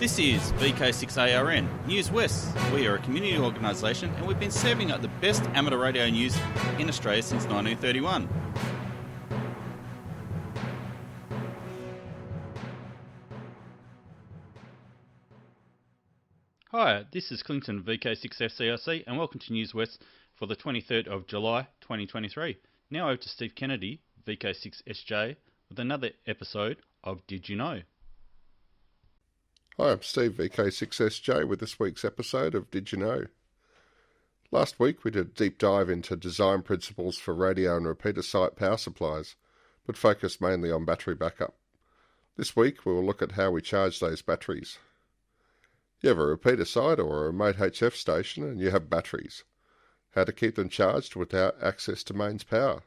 This is VK6ARN, Newswest. We are a community organisation and we've been serving up the best amateur radio news in Australia since 1931. Hi, this is Clinton, VK6FCRC, and welcome to Newswest for the 23rd of July 2023. Now over to Steve Kennedy, VK6SJ, with another episode of Did You Know? Hi, I'm Steve, VK6SJ, with this week's episode of Did You Know? Last week we did a deep dive into design principles for radio and repeater site power supplies, but focused mainly on battery backup. This week we will look at how we charge those batteries. You have a repeater site or a remote HF station and you have batteries. How to keep them charged without access to mains power.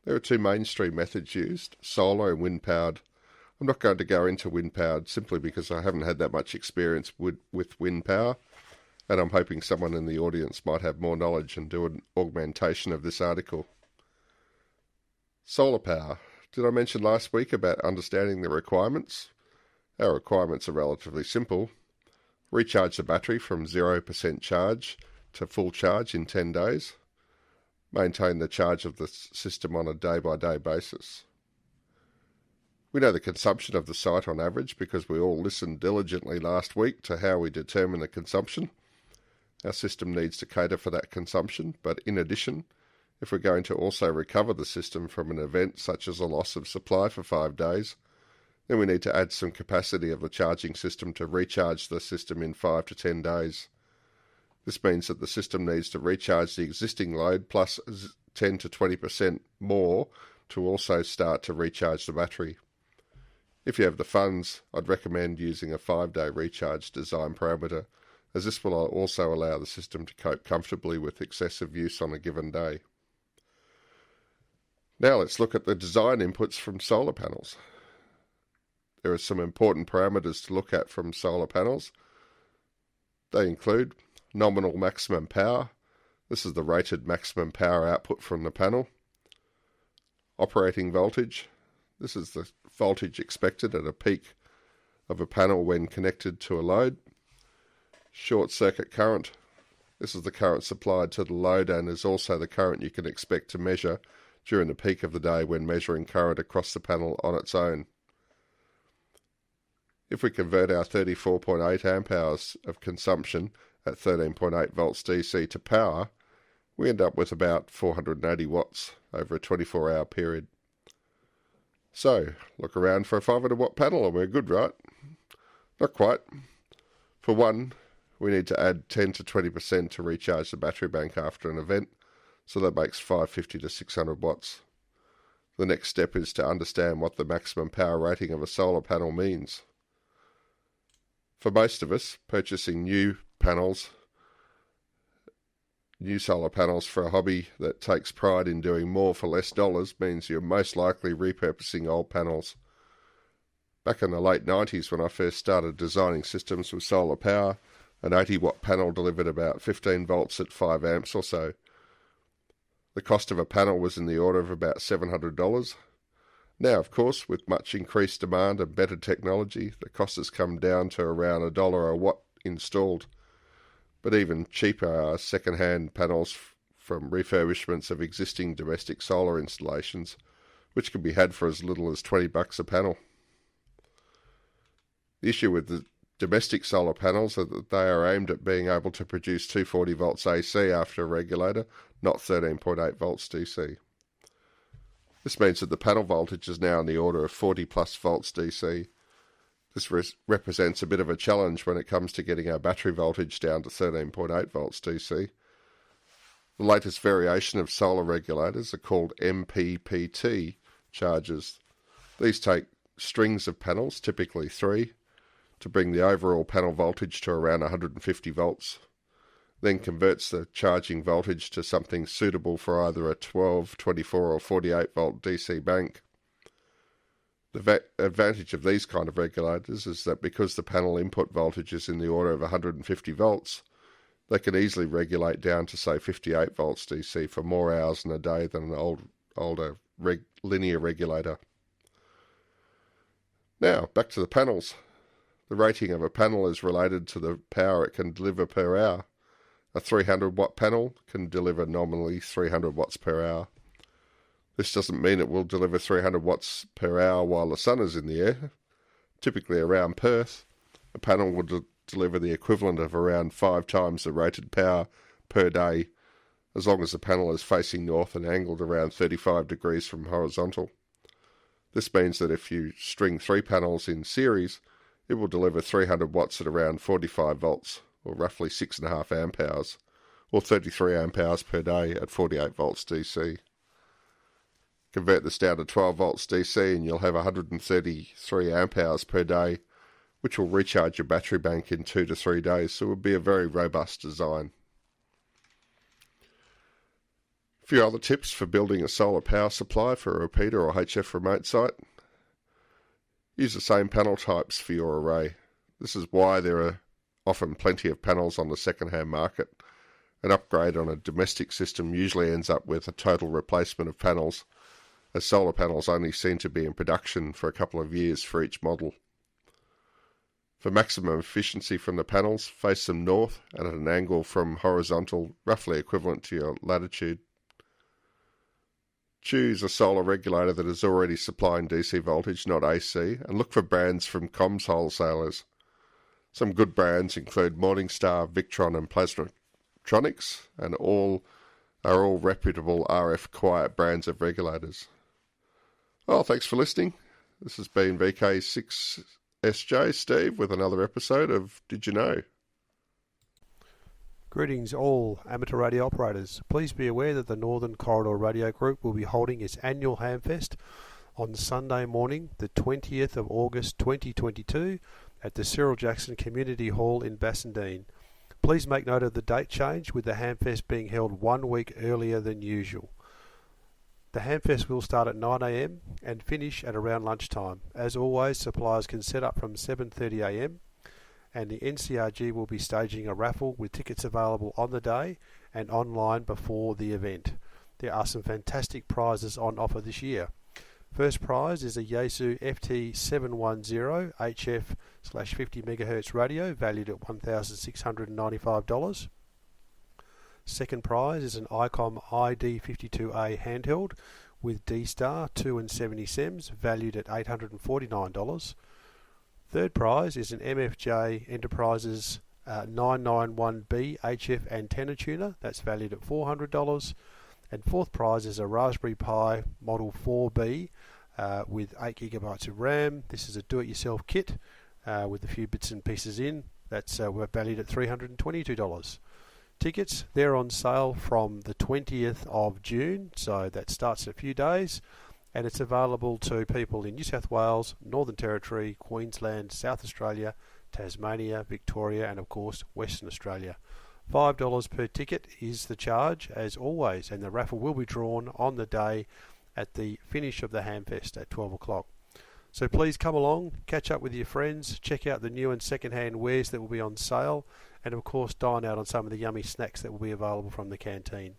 There are two mainstream methods used, solar and wind-powered. I'm not going to go into wind-powered simply because I haven't had that much experience with wind power, and I'm hoping someone in the audience might have more knowledge and do an augmentation of this article. Solar power. Did I mention last week about understanding the requirements? Our requirements are relatively simple. Recharge the battery from 0% charge to full charge in 10 days. Maintain the charge of the system on a day-by-day basis. We know the consumption of the site on average because we all listened diligently last week to how we determine the consumption. Our system needs to cater for that consumption, but in addition, if we're going to also recover the system from an event such as a loss of supply for 5 days, then we need to add some capacity of the charging system to recharge the system in 5 to 10 days. This means that the system needs to recharge the existing load plus 10 to 20% more to also start to recharge the battery. If you have the funds, I'd recommend using a 5-day recharge design parameter, as this will also allow the system to cope comfortably with excessive use on a given day. Now let's look at the design inputs from solar panels. There are some important parameters to look at from solar panels. They include nominal maximum power. This is the rated maximum power output from the panel. Operating voltage. This is the voltage expected at a peak of a panel when connected to a load. Short circuit current. This is the current supplied to the load and is also the current you can expect to measure during the peak of the day when measuring current across the panel on its own. If we convert our 34.8 amp hours of consumption at 13.8 volts DC to power, we end up with about 480 watts over a 24-hour period. So, look around for a 500 watt panel and we're good, right? Not quite. For one, we need to add 10 to 20% to recharge the battery bank after an event, so that makes 550 to 600 watts. The next step is to understand what the maximum power rating of a solar panel means. For most of us, purchasing new solar panels for a hobby that takes pride in doing more for less dollars means you're most likely repurposing old panels. Back in the late 90s when I first started designing systems with solar power, an 80 watt panel delivered about 15 volts at 5 amps or so. The cost of a panel was in the order of about $700. Now, of course, with much increased demand and better technology, the cost has come down to around $1 a watt installed. But even cheaper are second-hand panels from refurbishments of existing domestic solar installations, which can be had for as little as $20 a panel. The issue with the domestic solar panels is that they are aimed at being able to produce 240 volts AC after a regulator, not 13.8 volts DC. This means that the panel voltage is now in the order of 40 plus volts DC. This represents a bit of a challenge when it comes to getting our battery voltage down to 13.8 volts DC. The latest variation of solar regulators are called MPPT chargers. These take strings of panels, typically 3, to bring the overall panel voltage to around 150 volts, then converts the charging voltage to something suitable for either a 12, 24 or 48 volt DC bank. The advantage of these kind of regulators is that because the panel input voltage is in the order of 150 volts, they can easily regulate down to say 58 volts DC for more hours in a day than an older linear regulator. Now, back to the panels. The rating of a panel is related to the power it can deliver per hour. A 300 watt panel can deliver nominally 300 watts per hour. This doesn't mean it will deliver 300 watts per hour while the sun is in the air. Typically around Perth, a panel will deliver the equivalent of around 5 times the rated power per day, as long as the panel is facing north and angled around 35 degrees from horizontal. This means that if you string 3 panels in series, it will deliver 300 watts at around 45 volts, or roughly 6.5 amp hours, or 33 amp hours per day at 48 volts DC. Convert this down to 12 volts DC and you'll have 133 amp hours per day, which will recharge your battery bank in 2 to 3 days, so it will be a very robust design. A few other tips for building a solar power supply for a repeater or HF remote site. Use the same panel types for your array. This is why there are often plenty of panels on the second-hand market. An upgrade on a domestic system usually ends up with a total replacement of panels, as solar panels only seem to be in production for a couple of years for each model. For maximum efficiency from the panels, face them north and at an angle from horizontal roughly equivalent to your latitude. Choose a solar regulator that is already supplying DC voltage, not AC, and look for brands from comms wholesalers. Some good brands include Morningstar, Victron and Plasmatronics, and are all reputable RF quiet brands of regulators. Well, thanks for listening. This has been VK6SJ Steve with another episode of Did You Know? Greetings all amateur radio operators. Please be aware that the Northern Corridor Radio Group will be holding its annual Hamfest on Sunday morning, the 20th of August 2022 at the Cyril Jackson Community Hall in Bassendean. Please make note of the date change, with the Hamfest being held 1 week earlier than usual. The Hamfest will start at 9 a.m. and finish at around lunchtime. As always, suppliers can set up from 7:30 a.m. and the NCRG will be staging a raffle with tickets available on the day and online before the event. There are some fantastic prizes on offer this year. First prize is a Yaesu FT710 HF/50 MHz radio valued at $1,695. Second prize is an ICOM ID52A handheld with D-Star 2 and 70 SEMS valued at $849. Third prize is an MFJ Enterprises 991B HF antenna tuner that's valued at $400. And fourth prize is a Raspberry Pi Model 4B with 8 GB of RAM. This is a do-it-yourself kit with a few bits and pieces in. That's valued at $322. Tickets, they're on sale from the 20th of June, so that starts in a few days, and it's available to people in New South Wales, Northern Territory, Queensland, South Australia, Tasmania, Victoria, and of course Western Australia. $5 per ticket is the charge, as always, and the raffle will be drawn on the day at the finish of the Hamfest at 12 o'clock. So please come along, catch up with your friends, check out the new and second-hand wares that will be on sale, and of course dine out on some of the yummy snacks that will be available from the canteen.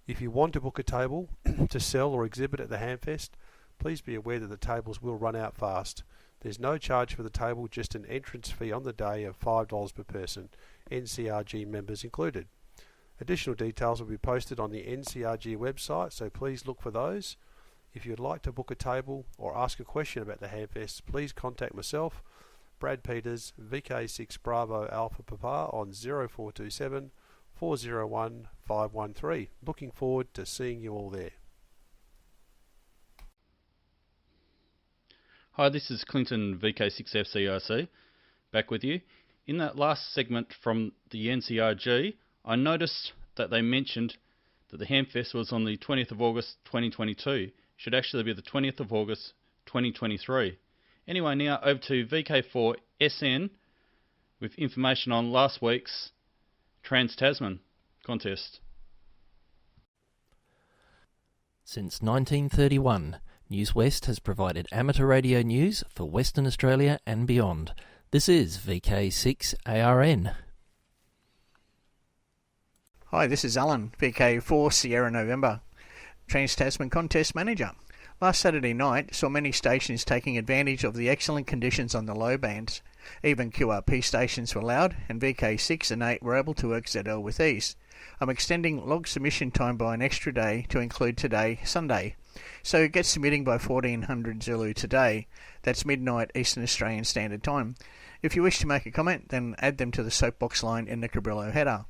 If you want to book a table to sell or exhibit at the Hamfest, please be aware that the tables will run out fast. There's no charge for the table, just an entrance fee on the day of $5 per person, NCRG members included. Additional details will be posted on the NCRG website, so please look for those. If you'd like to book a table or ask a question about the Hamfest, please contact myself, Brad Peters, VK6 Bravo Alpha Papa on 0427 401 513. Looking forward to seeing you all there. Hi, this is Clinton, VK6FCRC, back with you. In that last segment from the NCRG, I noticed that they mentioned that the Hamfest was on the 20th of August 2022. It should actually be the 20th of August 2023. Anyway, now over to VK4SN with information on last week's Trans-Tasman contest. Since 1931, Newswest has provided amateur radio news for Western Australia and beyond. This is VK6ARN. Hi, this is Alan, VK4 Sierra November, Trans-Tasman Contest Manager. Last Saturday night saw many stations taking advantage of the excellent conditions on the low bands. Even QRP stations were allowed, and VK6 and 8 were able to work ZL with ease. I'm extending log submission time by an extra day to include today, Sunday. So get submitting by 1400 Zulu today. That's midnight Eastern Australian Standard Time. If you wish to make a comment, then add them to the soapbox line in the Cabrillo header.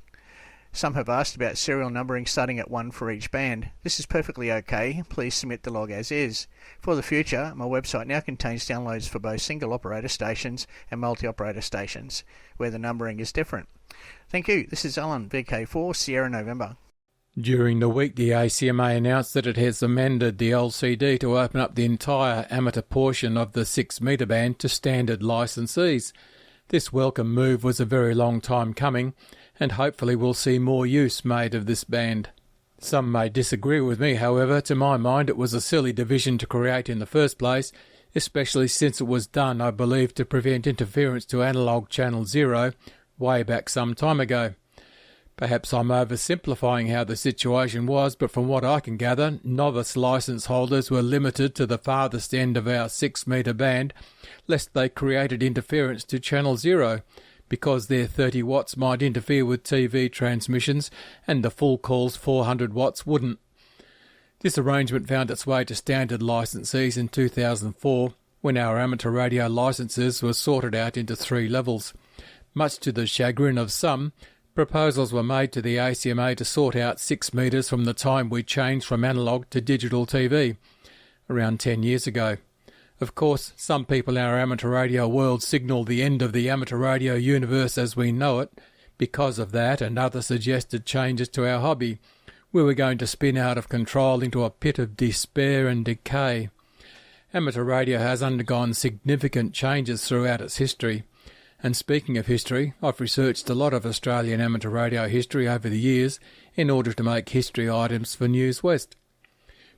Some have asked about serial numbering starting at 1 for each band. This is perfectly okay. Please submit the log as is. For the future, my website now contains downloads for both single operator stations and multi-operator stations, where the numbering is different. Thank you. This is Alan, VK4 Sierra November. During the week, the ACMA announced that it has amended the LCD to open up the entire amateur portion of the 6 metre band to standard licensees. This welcome move was a very long time coming, and hopefully we'll see more use made of this band. Some may disagree with me, however. To my mind, it was a silly division to create in the first place, especially since it was done, I believe, to prevent interference to analogue channel 0 way back some time ago. Perhaps I'm oversimplifying how the situation was, but from what I can gather, novice licence holders were limited to the farthest end of our 6 metre band, lest they created interference to channel 0, because their 30 watts might interfere with TV transmissions and the full call's 400 watts wouldn't. This arrangement found its way to standard licensees in 2004, when our amateur radio licences were sorted out into 3 levels. Much to the chagrin of some, proposals were made to the ACMA to sort out 6 metres from the time we changed from analogue to digital TV, around 10 years ago. Of course, some people in our amateur radio world signalled the end of the amateur radio universe as we know it. Because of that and other suggested changes to our hobby, we were going to spin out of control into a pit of despair and decay. Amateur radio has undergone significant changes throughout its history. And speaking of history, I've researched a lot of Australian amateur radio history over the years in order to make history items for Newswest.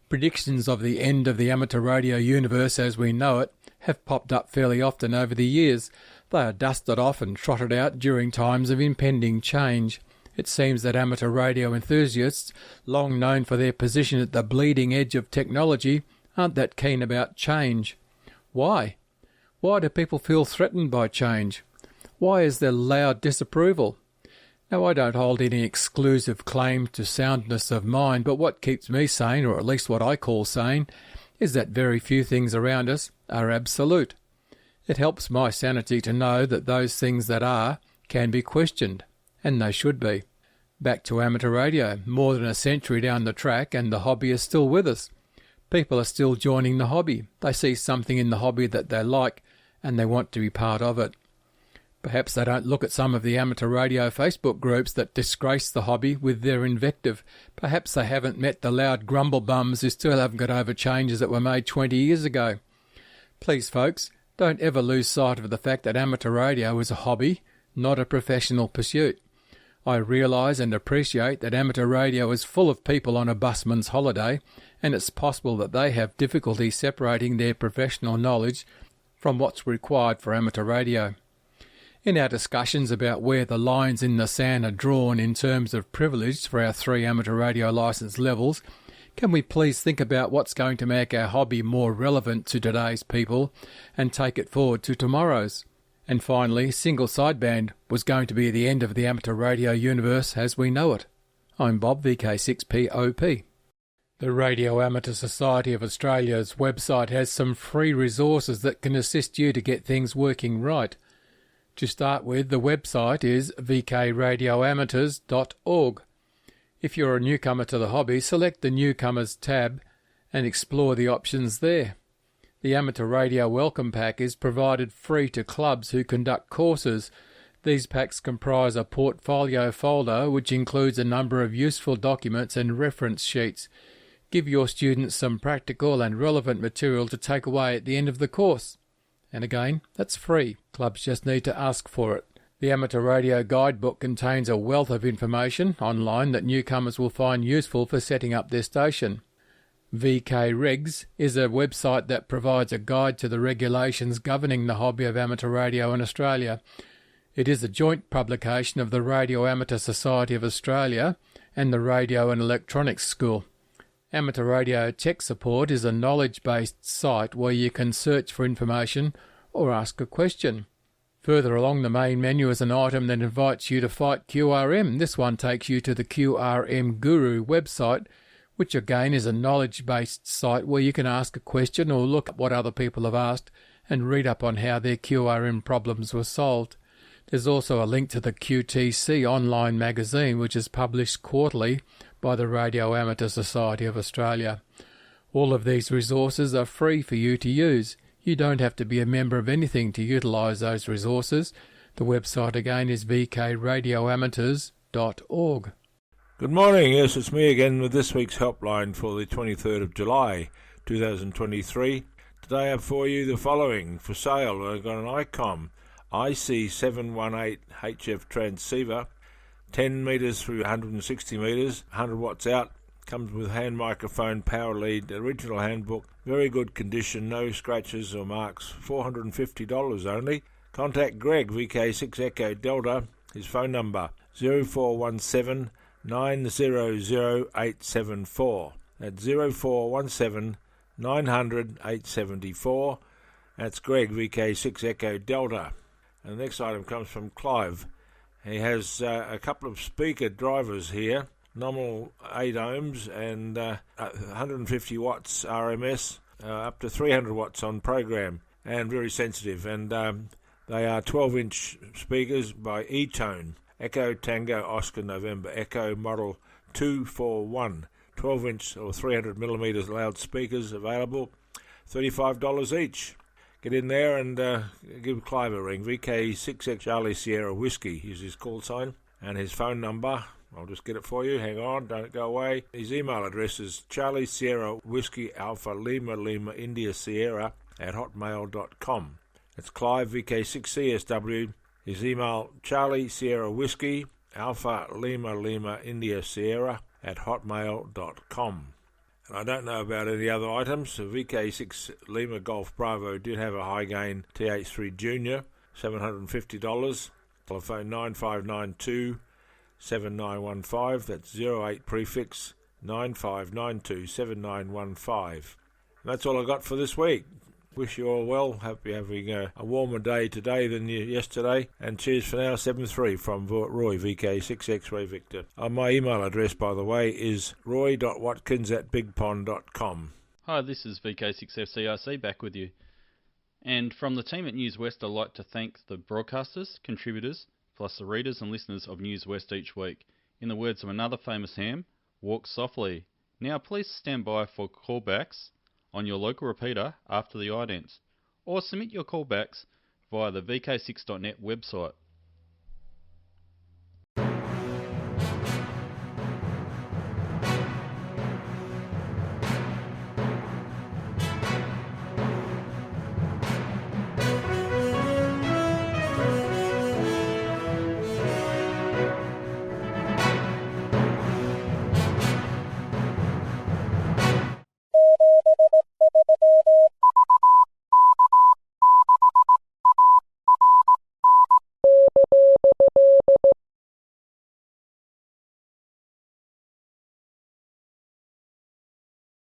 Predictions of the end of the amateur radio universe as we know it have popped up fairly often over the years. They are dusted off and trotted out during times of impending change. It seems that amateur radio enthusiasts, long known for their position at the bleeding edge of technology, aren't that keen about change. Why? Why do people feel threatened by change? Why is there loud disapproval? Now, I don't hold any exclusive claim to soundness of mind, but what keeps me sane, or at least what I call sane, is that very few things around us are absolute. It helps my sanity to know that those things that are can be questioned, and they should be. Back to amateur radio, more than a century down the track, and the hobby is still with us. People are still joining the hobby. They see something in the hobby that they like, and they want to be part of it. Perhaps they don't look at some of the amateur radio Facebook groups that disgrace the hobby with their invective. Perhaps they haven't met the loud grumble bums who still haven't got over changes that were made 20 years ago. Please, folks, don't ever lose sight of the fact that amateur radio is a hobby, not a professional pursuit. I realise and appreciate that amateur radio is full of people on a busman's holiday, and it's possible that they have difficulty separating their professional knowledge from what's required for amateur radio. In our discussions about where the lines in the sand are drawn in terms of privilege for our 3 amateur radio licence levels, can we please think about what's going to make our hobby more relevant to today's people and take it forward to tomorrow's? And finally, single sideband was going to be the end of the amateur radio universe as we know it. I'm Bob, VK6POP. The Radio Amateur Society of Australia's website has some free resources that can assist you to get things working right. To start with, the website is vkradioamateurs.org. If you're a newcomer to the hobby, select the Newcomers tab and explore the options there. The Amateur Radio Welcome Pack is provided free to clubs who conduct courses. These packs comprise a portfolio folder which includes a number of useful documents and reference sheets. Give your students some practical and relevant material to take away at the end of the course. And again, that's free. Clubs just need to ask for it. The Amateur Radio Guidebook contains a wealth of information online that newcomers will find useful for setting up their station. VK Regs is a website that provides a guide to the regulations governing the hobby of amateur radio in Australia. It is a joint publication of the Radio Amateur Society of Australia and the Radio and Electronics School. Amateur Radio Tech Support is a knowledge-based site where you can search for information or ask a question. Further along the main menu is an item that invites you to fight QRM. This one takes you to the QRM Guru website, which again is a knowledge-based site where you can ask a question or look at what other people have asked and read up on how their QRM problems were solved. There's also a link to the QTC online magazine, which is published quarterly by the Radio Amateur Society of Australia. All of these resources are free for you to use. You don't have to be a member of anything to utilise those resources. The website again is vkradioamateurs.org. Good morning, yes, it's me again with this week's helpline for the 23rd of July 2023. Today I have for you the following. For sale, I've got an ICOM IC718HF transceiver, 10 metres through 160 metres, 100 watts out, comes with hand microphone, power lead, original handbook, very good condition, no scratches or marks, $450 only. Contact Greg, VK6 Echo Delta, his phone number 0417 900 874. That's 0417 900 874. That's Greg, VK6 Echo Delta. And the next item comes from Clive. He has a couple of speaker drivers here, nominal 8 ohms and 150 watts RMS, up to 300 watts on program, and very sensitive. And they are 12-inch speakers by E-Tone, Echo Tango Oscar November Echo model 241, 12-inch or 300 millimeters loudspeakers available, $35 each. Get in there and give Clive a ring. VK6X Charlie Sierra Whiskey is his call sign, and his phone number, I'll just get it for you, hang on, don't go away. His email address is Charlie Sierra Whiskey Alpha Lima Lima India Sierra @hotmail.com. It's Clive, VK6CSW. His email, Charlie Sierra Whiskey Alpha Lima Lima India Sierra @hotmail.com. And I don't know about any other items. So VK6 Lima Golf Bravo did have a high gain TH3 Junior, $750. Telephone 9592 7915. That's 08 prefix 9592 7915. That's all I got for this week. Wish you all well. Hope you're having a warmer day today than yesterday. And cheers for now, 7-3 from Roy, VK6X Ray Victor. My email address, by the way, is roy.watkins@bigpond.com. Hi, this is VK6FCRC back with you. And from the team at Newswest, I'd like to thank the broadcasters, contributors, plus the readers and listeners of Newswest each week. In the words of another famous ham, walk softly. Now please stand by for callbacks on your local repeater after the idents, or submit your callbacks via the VK6.net website.